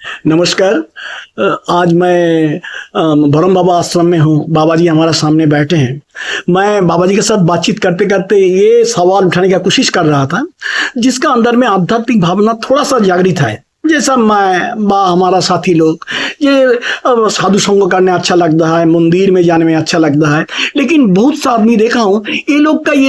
नमस्कार। आज मैं ब्रह्म बाबा आश्रम में हूँ। बाबा जी हमारे सामने बैठे हैं। मैं बाबा जी के साथ बातचीत करते करते ये सवाल उठाने की कोशिश कर रहा था, जिसका अंदर में आध्यात्मिक भावना थोड़ा सा जागृत है। जैसा मैं बा हमारा साथी लोग ये साधु संग करने अच्छा लगता है, मंदिर में जाने में अच्छा लगता है, लेकिन बहुत सा आदमी देखा हूँ ये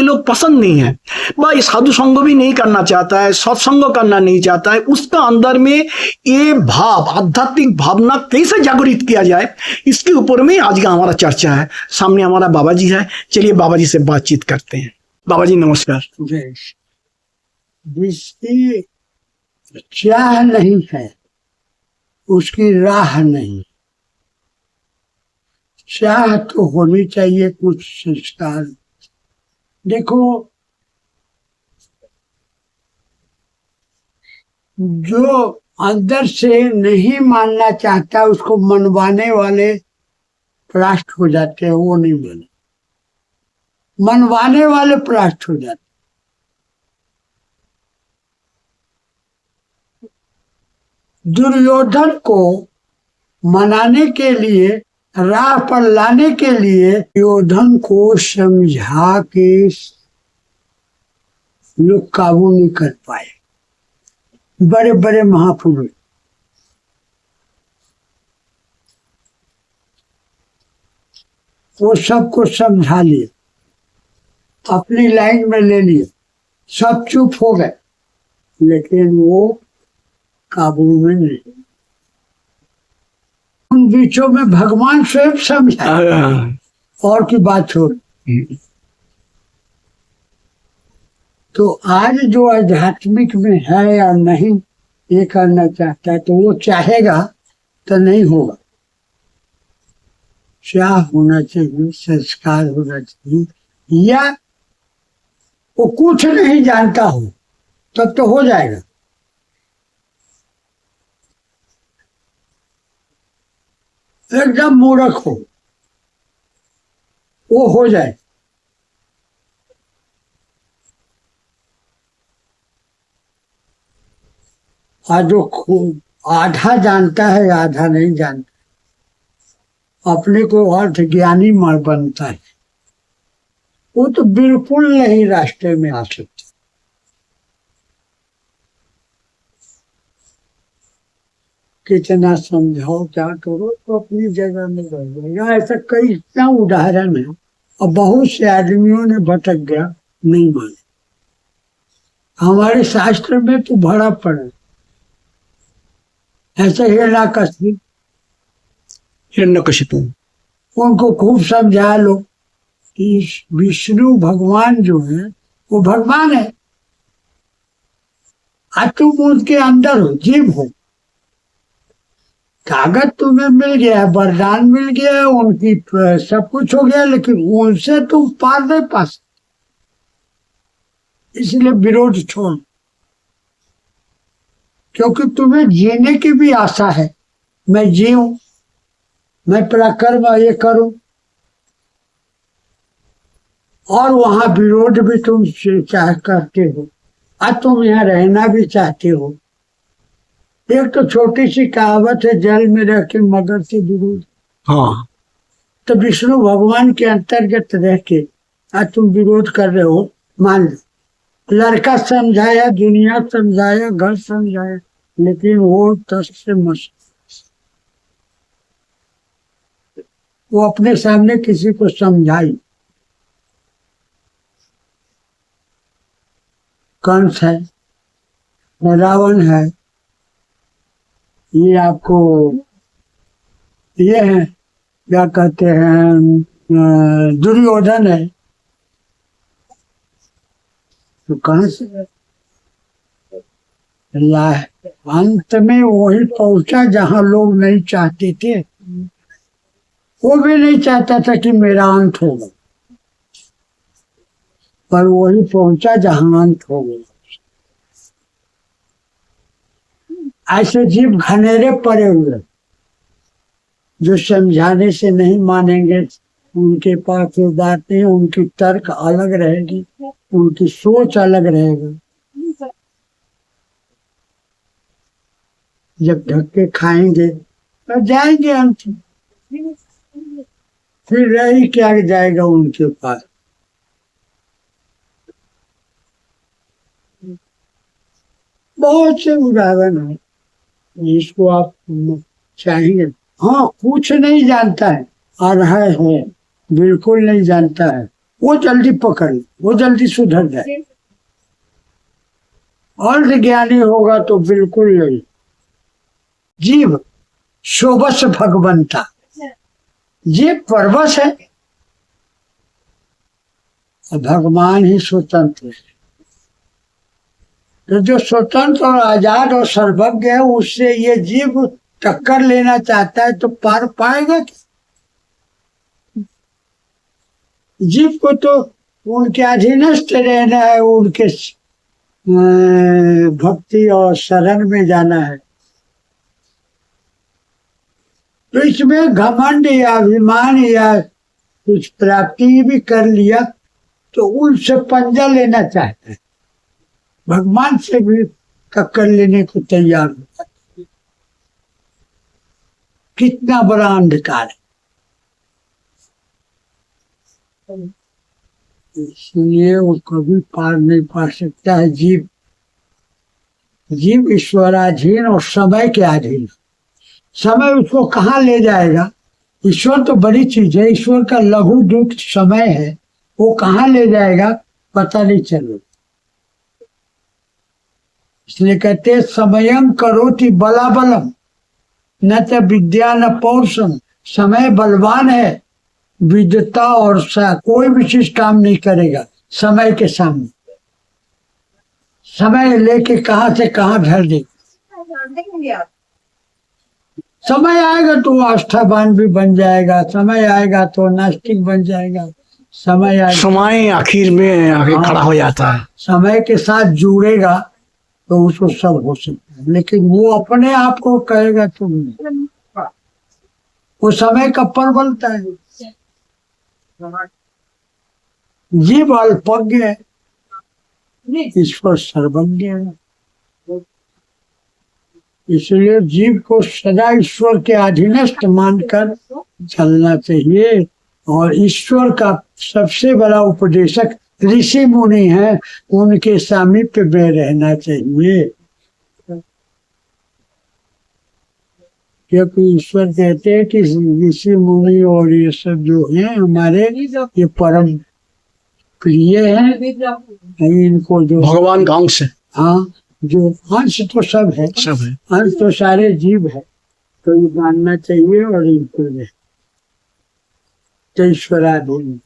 लोग पसंद नहीं है। भाई साधु संग भी नहीं करना चाहता है, सत्संग करना नहीं चाहता है। उसका अंदर में ये भाव आध्यात्मिक भावना कैसे जागृत किया जाए, इसके ऊपर में आज का हमारा चर्चा है। सामने हमारा बाबा जी है, चलिए बाबा जी से बातचीत करते हैं। बाबा जी नमस्कार। जय। जिसकी चाह नहीं है उसकी राह नहीं। चाह तो होनी चाहिए, कुछ संस्कार। देखो, जो अंदर से नहीं मानना चाहता उसको मनवाने वाले परास्त हो जाते हैं। वो नहीं माने, मनवाने वाले परास्त हो जाते। दुर्योधन को मनाने के लिए, राह पर लाने के लिए दुर्योधन को समझा के लोग काबू नहीं कर पाए। बड़े बड़े महापुरुष वो सबको समझा लिए, अपनी लाइन में ले लिए, सब चुप हो गए, लेकिन वो काबू में नहीं। उन बीचों में भगवान स्वयं समझा और की बात छोड़। तो आज जो आध्यात्मिक में है या नहीं ये करना चाहता है, तो वो चाहेगा तो नहीं होगा। चाह होना चाहिए, संस्कार होना चाहिए, या वो कुछ नहीं जानता हो तब तो हो जाएगा। एकदम मूर्ख हो वो हो जाए। आज जो आधा जानता है आधा नहीं जानता, अपने को अर्थ ज्ञानी मर बनता है, वो तो बिल्कुल नहीं रास्ते में आ सकता। कितना समझाओ क्या करो तो अपनी जगह में रह जाएगा। ऐसा कई इतना उदाहरण है, और बहुत से आदमियों ने भटक गया, नहीं माने। हमारे शास्त्र में तो भरा पड़ा। ऐसे हिरण्यकशिपु उनको खूब समझा लो कि विष्णु भगवान जो है वो भगवान है, आज तुम उनके अंदर हो, जीव हो। कागज तुम्हें मिल गया, वरदान मिल गया, उनकी सब कुछ हो गया, लेकिन उनसे तुम पार नहीं पा सकते। इसलिए विरोध छोड़, क्योंकि तुम्हें जीने की भी आशा है। मैं जीऊं, मैं पराक्रम ये करूं, और वहां विरोध भी तुम चाह करते हो, आज तुम यहाँ रहना भी चाहते हो। एक तो छोटी सी कहावत है, जल में रह के मगर से विरोध। हाँ, तो विष्णु भगवान के अंतर्गत रह के आज तुम विरोध कर रहे हो। मान लो लड़का समझाया, दुनिया समझाया, घर समझाया, लेकिन वो तस से मस। वो अपने सामने किसी को समझाई। कंस है, रावण है, ये आपको ये है क्या कहते हैं, दुर्योधन है। तो कहां से अंत में वही पहुंचा जहां लोग नहीं चाहते थे। वो भी नहीं चाहता था कि मेरा अंत होगा, पर वही पहुंचा जहां अंत हो गया। ऐसे जीव घनेरे पड़े हुए जो समझाने से नहीं मानेंगे, उनके पास बात नहीं, उनकी तर्क अलग रहेगी, उनकी सोच अलग रहेगी। जब धक्के खाएंगे तो जाएंगे अंत। फिर रही क्या जाएगा उनके पास। बहुत से उदाहरण है जिसको आप चाहिए। हाँ, कुछ नहीं जानता है अरहा है, बिल्कुल नहीं जानता है, वो जल्दी पकड़ ले, वो जल्दी सुधर जाए। अर्ध ज्ञानी होगा तो बिल्कुल नहीं। जीव शोभस भगवंता, जीव परवश है, भगवान ही स्वतंत्र है। तो जो स्वतंत्र और आजाद और सर्वज्ञ है, उससे ये जीव टक्कर लेना चाहता है तो पार पाएगा क्या? जीव को तो उनके अधीनस्थ रहना है, उनके भक्ति और शरण में जाना है। तो इसमें घमंड या अभिमान या कुछ प्राप्ति भी कर लिया तो उनसे पंजा लेना चाहता है, भगवान से भी टक्कर लेने को तैयार होता है। कितना बड़ा अंधकार है। इसलिए वो कभी पार नहीं पा सकता है। जीव ईश्वराधीन और समय के अधीन। समय उसको कहाँ ले जाएगा? ईश्वर तो बड़ी चीज है, ईश्वर का लघु दूत समय है, वो कहाँ ले जाएगा पता नहीं चलेगा। इसलिए कहते समयम करोति बलाबलम न तो विद्या न पौरुषम। समय बलवान है, विद्वता और कोई विशेष काम नहीं करेगा समय के सामने। समय लेके कहाँ से कहाँ धर दे। समय आएगा तो आस्थावान भी बन जाएगा, समय आएगा तो नास्तिक बन जाएगा, समय आएगा, समय आखिर में आगे खड़ा हो जाता है। समय के साथ जुड़ेगा तो उसको सब हो सकता है। लेकिन वो अपने आप को कहेगा तुम नहीं, वो समय का प्रबलता है। जीव अल्पज्ञ है, ईश्वर सर्वज्ञ है। इसलिए जीव को सदा ईश्वर के अधीनस्थ मानकर चलना चाहिए। और ईश्वर का सबसे बड़ा उपदेशक ऋषि मुनि है, उनके सामीप्य में रहना चाहिए। क्योंकि ईश्वर कहते हैं कि ऋषि मुनि और ये सब जो हैं हमारे, ये परम प्रिय हैं। इनको जो भगवान का अंश है। हाँ, जो अंश तो सब है, अंश तो सारे जीव है, तो ये मानना चाहिए और इनको ईश्वराधीन।